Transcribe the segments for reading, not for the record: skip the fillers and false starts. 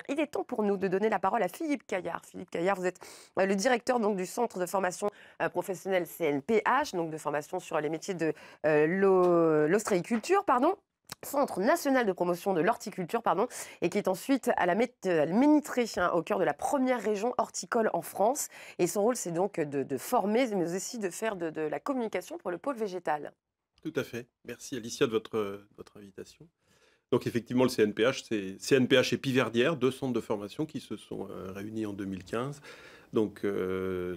il est temps pour nous de donner la parole à Philippe Caillard. Philippe Caillard, vous êtes le directeur donc, du centre de formation professionnelle CNPH, donc de formation sur les métiers de l'ostréiculture, pardon. Centre national de promotion de l'horticulture, pardon, et qui est ensuite à la Ménitrée, au cœur de la première région horticole en France. Et son rôle, c'est donc de former, mais aussi de faire de la communication pour le pôle végétal. Tout à fait. Merci Alicia de votre invitation. Donc effectivement, le CNPH, c'est CNPH et Piverdière, deux centres de formation qui se sont réunis en 2015. Donc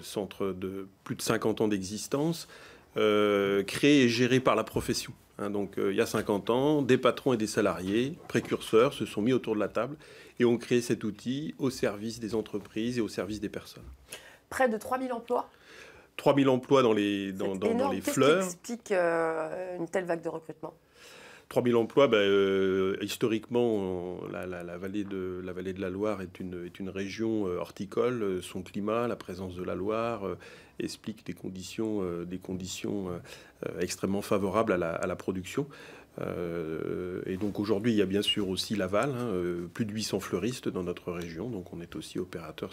centre de plus de 50 ans d'existence, créé et géré par la profession. Donc il y a 50 ans, des patrons et des salariés, précurseurs, se sont mis autour de la table et ont créé cet outil au service des entreprises et au service des personnes. Près de 3000 emplois 3000 emplois dans les fleurs. Qu'est-ce qui explique une telle vague de recrutement? 3000 emplois, historiquement, la vallée de la Loire est une région horticole. Son climat, la présence de la Loire, explique des conditions extrêmement favorables à la production. Et donc aujourd'hui, il y a bien sûr aussi l'aval, plus de 800 fleuristes dans notre région. Donc on est aussi opérateur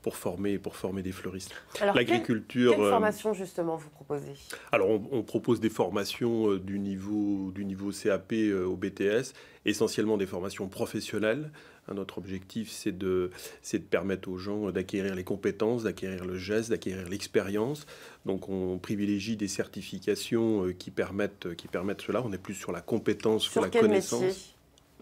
pour former des fleuristes. Alors, l'agriculture. Quelle formation justement vous proposez? Alors on propose des formations du niveau CAP au BTS, essentiellement des formations professionnelles. Notre objectif, c'est de permettre aux gens d'acquérir les compétences, d'acquérir le geste, d'acquérir l'expérience. Donc on privilégie des certifications qui permettent cela. On est plus sur la compétence que la connaissance.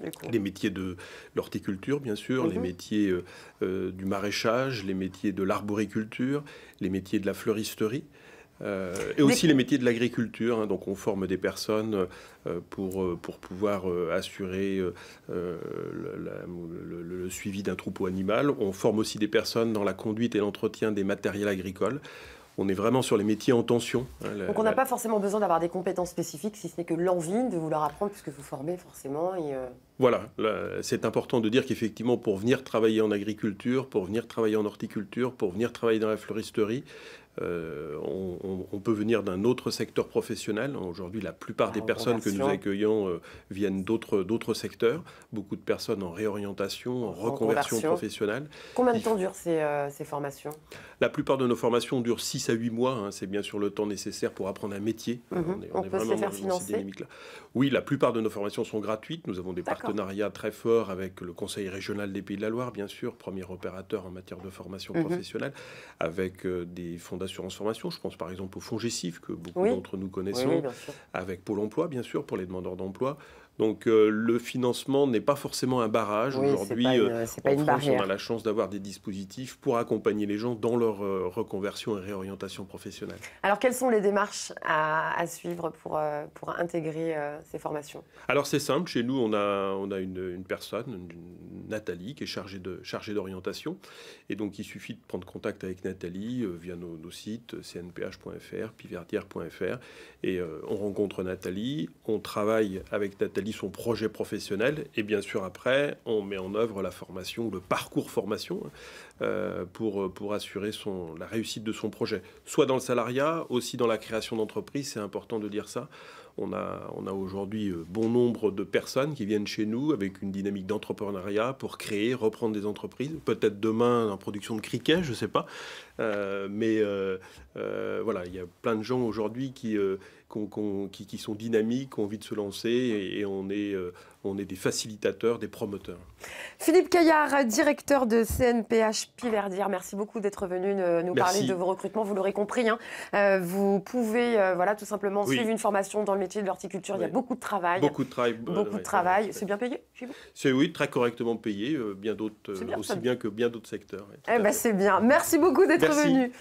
Métier, les métiers de l'horticulture, bien sûr, les métiers du maraîchage, les métiers de l'arboriculture, les métiers de la fleuristerie. Et aussi les métiers de l'agriculture. Donc on forme des personnes pour pouvoir assurer le suivi d'un troupeau animal. On forme aussi des personnes dans la conduite et l'entretien des matériels agricoles. On est vraiment sur les métiers en tension. Donc on n'a pas forcément besoin d'avoir des compétences spécifiques, si ce n'est que l'envie de vouloir apprendre, puisque vous formez forcément. Voilà, c'est important de dire qu'effectivement, pour venir travailler en agriculture, pour venir travailler en horticulture, pour venir travailler dans la fleuristerie, on peut venir d'un autre secteur professionnel. Aujourd'hui, la plupart des personnes que nous accueillons viennent d'autres secteurs. Beaucoup de personnes en réorientation, en reconversion professionnelle. Combien de temps durent ces formations? La plupart de nos formations durent 6 à 8 mois. C'est bien sûr le temps nécessaire pour apprendre un métier. On peut se les faire financer? Oui, la plupart de nos formations sont gratuites. Nous avons des partenariats très forts avec le Conseil régional des Pays de la Loire, bien sûr, premier opérateur en matière de formation professionnelle, avec des fonds d'assurance formation. Je pense par exemple au fonds GESIF, que beaucoup d'entre nous connaissons, avec Pôle emploi, bien sûr, pour les demandeurs d'emploi. Donc le financement n'est pas forcément un barrage. Aujourd'hui, en France, on a la chance d'avoir des dispositifs pour accompagner les gens dans leur reconversion et réorientation professionnelle. Alors quelles sont les démarches à suivre pour intégrer ces formations? Alors c'est simple, chez nous on a une personne, Nathalie, qui est chargée d'orientation. Et donc il suffit de prendre contact avec Nathalie via nos sites cnph.fr, piverdière.fr. Et on rencontre Nathalie, on travaille avec Nathalie son projet professionnel et bien sûr après on met en œuvre la formation, le parcours formation pour assurer la réussite de son projet, soit dans le salariat, aussi dans la création d'entreprise. C'est important de dire ça. On a aujourd'hui bon nombre de personnes qui viennent chez nous avec une dynamique d'entrepreneuriat pour créer, reprendre des entreprises, peut-être demain en production de criquet, je ne sais pas. Voilà, il y a plein de gens aujourd'hui qui sont dynamiques, qui ont envie de se lancer et on est des facilitateurs, des promoteurs. Philippe Caillard, directeur de CNPH Piverdière, merci beaucoup d'être venu nous parler de vos recrutements. Vous l'aurez compris, vous pouvez tout simplement suivre une formation dans le métier de l'horticulture. Il y a beaucoup de travail. Beaucoup de travail. C'est bien payé chez vous? C'est très correctement payé, bien d'autres, aussi bien que bien d'autres secteurs. C'est bien. Merci beaucoup d'être venu.